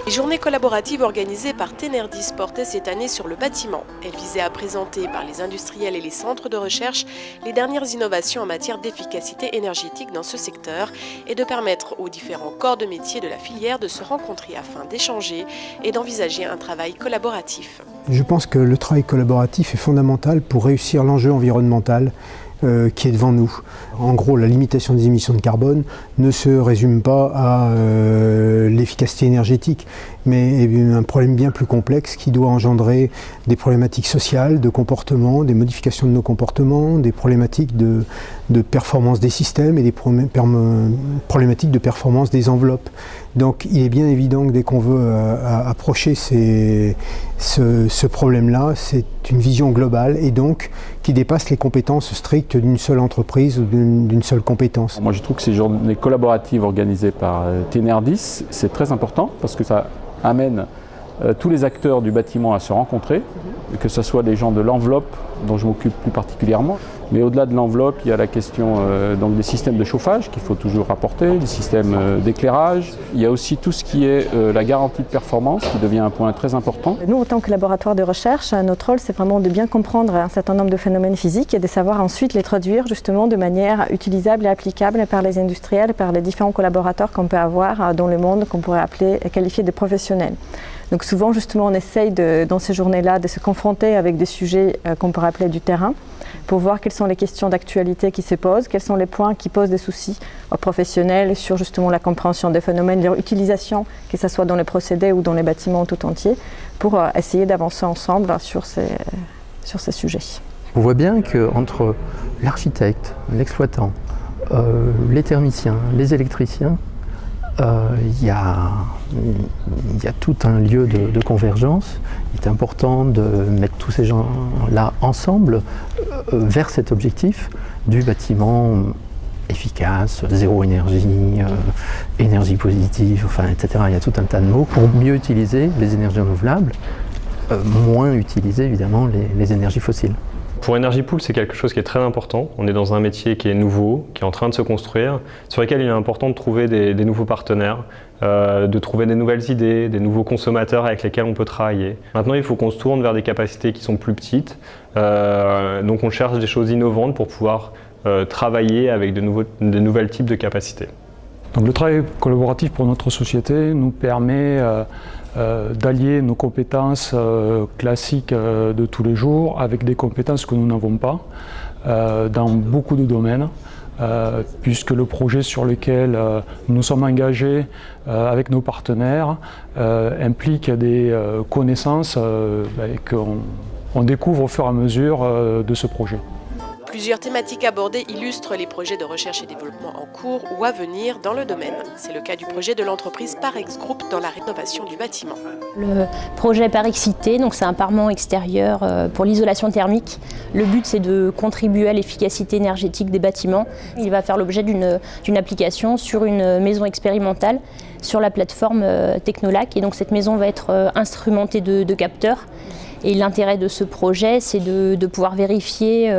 Les journées collaboratives organisées par Tenerdis portaient cette année sur le bâtiment. Elles visaient à présenter par les industriels et les centres de recherche les dernières innovations en matière d'efficacité énergétique dans ce secteur et de permettre aux différents corps de métier de la filière de se rencontrer afin d'échanger et d'envisager un travail collaboratif. Je pense que le travail collaboratif est fondamental pour réussir l'enjeu environnemental qui est devant nous. En gros, la limitation des émissions de carbone ne se résume pas à l'efficacité énergétique, mais un problème bien plus complexe qui doit engendrer des problématiques sociales, de comportement, des modifications de nos comportements, des problématiques de performance des systèmes et des problématiques de performance des enveloppes. Donc il est bien évident que dès qu'on veut approcher ce problème-là, c'est une vision globale et donc qui dépasse les compétences strictes d'une seule entreprise ou d'une seule compétence. Moi je trouve que ces journées collaboratives organisées par Tenerdis, c'est très important parce que ça amène tous les acteurs du bâtiment à se rencontrer, que ce soit les gens de l'enveloppe dont je m'occupe plus particulièrement, mais au-delà de l'enveloppe, il y a la question donc des systèmes de chauffage qu'il faut toujours rapporter, des systèmes d'éclairage. Il y a aussi tout ce qui est la garantie de performance qui devient un point très important. Nous, en tant que laboratoire de recherche, notre rôle, c'est vraiment de bien comprendre un certain nombre de phénomènes physiques et de savoir ensuite les traduire justement de manière utilisable et applicable par les industriels, par les différents collaborateurs qu'on peut avoir dans le monde, qu'on pourrait qualifier de professionnels. Donc souvent, justement, on essaye dans ces journées-là de se confronter avec des sujets qu'on pourrait appeler du terrain pour voir quelles sont les questions d'actualité qui se posent, quels sont les points qui posent des soucis aux professionnels sur justement la compréhension des phénomènes, leur utilisation, que ce soit dans les procédés ou dans les bâtiments tout entiers, pour essayer d'avancer ensemble sur ces sujets. On voit bien qu'entre l'architecte, l'exploitant, les thermiciens, les électriciens, il y a tout un lieu de convergence. Il est important de mettre tous ces gens-là ensemble vers cet objectif du bâtiment efficace, zéro énergie, énergie positive, enfin, etc. Il y a tout un tas de mots pour mieux utiliser les énergies renouvelables, moins utiliser évidemment les énergies fossiles. Pour Energypool, c'est quelque chose qui est très important. On est dans un métier qui est nouveau, qui est en train de se construire, sur lequel il est important de trouver des nouveaux partenaires, de trouver des nouvelles idées, des nouveaux consommateurs avec lesquels on peut travailler. Maintenant, il faut qu'on se tourne vers des capacités qui sont plus petites. Donc on cherche des choses innovantes pour pouvoir travailler avec de nouveaux types de capacités. Donc le travail collaboratif pour notre société nous permet d'allier nos compétences classiques de tous les jours avec des compétences que nous n'avons pas dans beaucoup de domaines, puisque le projet sur lequel nous sommes engagés avec nos partenaires implique des connaissances qu'on découvre au fur et à mesure de ce projet. Plusieurs thématiques abordées illustrent les projets de recherche et développement en cours ou à venir dans le domaine. C'est le cas du projet de l'entreprise Parex Group dans la rénovation du bâtiment. Le projet Parexité, donc c'est un parement extérieur pour l'isolation thermique. Le but, c'est de contribuer à l'efficacité énergétique des bâtiments. Il va faire l'objet d'une application sur une maison expérimentale sur la plateforme Technolac. Et donc cette maison va être instrumentée de capteurs. Et l'intérêt de ce projet, c'est de pouvoir vérifier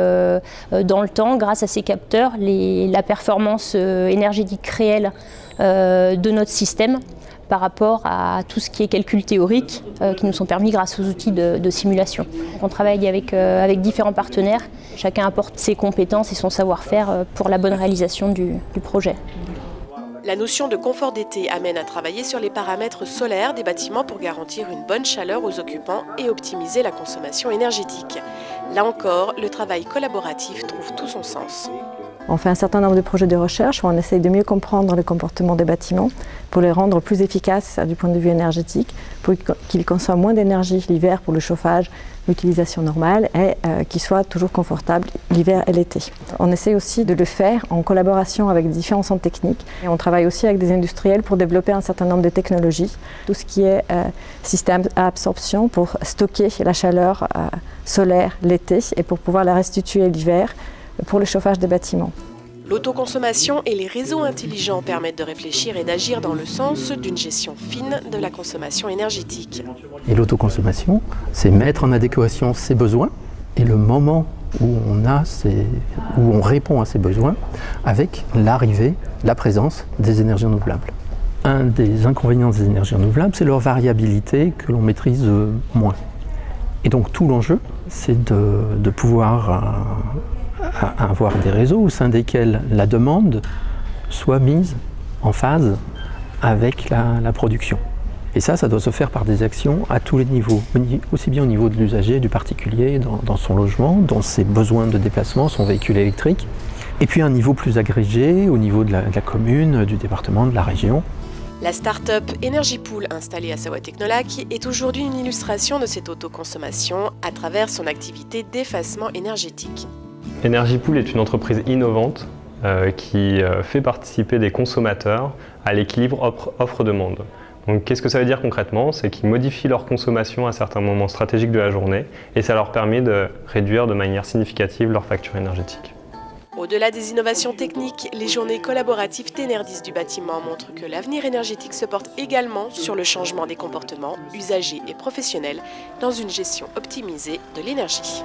dans le temps, grâce à ces capteurs, la performance énergétique réelle de notre système par rapport à tout ce qui est calcul théorique qui nous sont permis grâce aux outils de simulation. On travaille avec différents partenaires, chacun apporte ses compétences et son savoir-faire pour la bonne réalisation du projet. La notion de confort d'été amène à travailler sur les paramètres solaires des bâtiments pour garantir une bonne chaleur aux occupants et optimiser la consommation énergétique. Là encore, le travail collaboratif trouve tout son sens. On fait un certain nombre de projets de recherche où on essaye de mieux comprendre le comportement des bâtiments pour les rendre plus efficaces du point de vue énergétique, pour qu'ils consomment moins d'énergie l'hiver pour le chauffage, l'utilisation normale et qu'ils soient toujours confortables l'hiver et l'été. On essaie aussi de le faire en collaboration avec différents centres techniques. Et on travaille aussi avec des industriels pour développer un certain nombre de technologies. Tout ce qui est système à absorption pour stocker la chaleur solaire l'été et pour pouvoir la restituer l'hiver pour le chauffage des bâtiments. L'autoconsommation et les réseaux intelligents permettent de réfléchir et d'agir dans le sens d'une gestion fine de la consommation énergétique. Et l'autoconsommation, c'est mettre en adéquation ses besoins et le moment où on répond à ses besoins avec l'arrivée, la présence des énergies renouvelables. Un des inconvénients des énergies renouvelables, c'est leur variabilité que l'on maîtrise moins. Et donc tout l'enjeu, c'est de pouvoir avoir des réseaux au sein desquels la demande soit mise en phase avec la production. Et ça doit se faire par des actions à tous les niveaux, aussi bien au niveau de l'usager, du particulier, dans son logement, dans ses besoins de déplacement, son véhicule électrique, et puis à un niveau plus agrégé, au niveau de la commune, du département, de la région. La start-up EnergyPool installée à Savoie-Technolac est aujourd'hui une illustration de cette autoconsommation à travers son activité d'effacement énergétique. EnergyPool est une entreprise innovante qui fait participer des consommateurs à l'équilibre offre-demande. Donc, qu'est-ce que ça veut dire concrètement? C'est qu'ils modifient leur consommation à certains moments stratégiques de la journée et ça leur permet de réduire de manière significative leur facture énergétique. Au-delà des innovations techniques, les journées collaboratives Tenerdis du bâtiment montrent que l'avenir énergétique se porte également sur le changement des comportements usagers et professionnels dans une gestion optimisée de l'énergie.